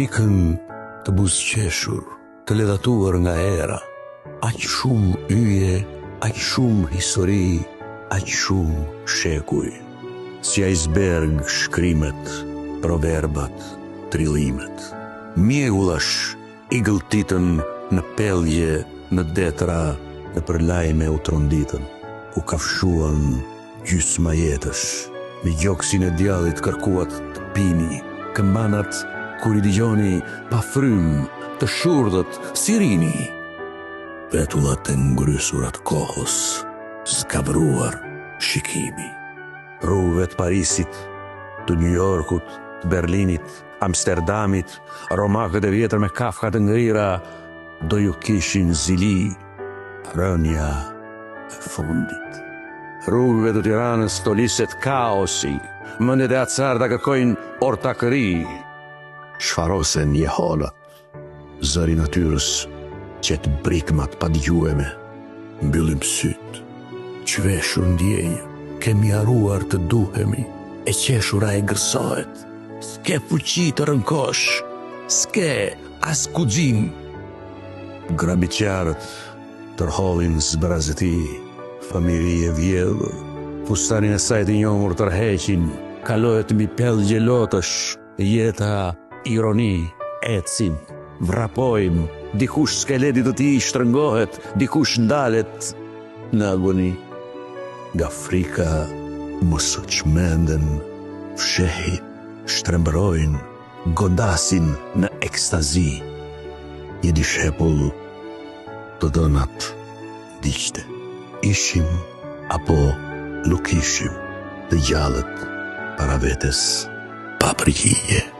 frikën të buzëqeshur, të ledhatuar nga era, aq shumë yje, aq shumë histori, aq shumë shekuj. Si iceberg shkrimet, proverbat, trillimet. Mjegullash i gëlltitën në pellgje, në detra, në përlajme u tronditën, ku kafshuan gjysma jetësh, me gjoksin e djallit kërkuat të pini, këmbanat kur i digjoni pa frym, të shurdhët si rini. Petullat e ngrysurat kohës, skavruar shikimi. Rrugëve të Parisit, të New Yorkut, të Berlinit, Amsterdamit, romakët e vjetër me kafka të ngrira, do ju kishin zili, rënja e fundit. Rrugëve të Tiranës stoliset kaosi, mendet e acarda kërkojnë ortakëri. Shfarosen jeholat, zëri natyrës qet brikmat pa dëgjueme. Mbyllim syt, qveshur ndjenjë, kemi haruar të duhemi, e qeshura e gërsohet. S'ke fuqi të rënkosh, s'ke as kuxim. Grabiqarët tërhollin zbrazëti, familje e vjedhur, fustanin e saj të njohur tërheqin, kalohet mbi pellgje lotësh, jeta ironi, ecim, vrapojmë, dikush skeleti të tij shtrëngohet, dikush ndalet në agoni. Nga frika mos u çmenden, fshehin, shtrembrojnë, godasin në ekstazi. Një dishepull të donat diqte. Ishim apo nuk ishim, të gjallët para vetes pa përgjigje.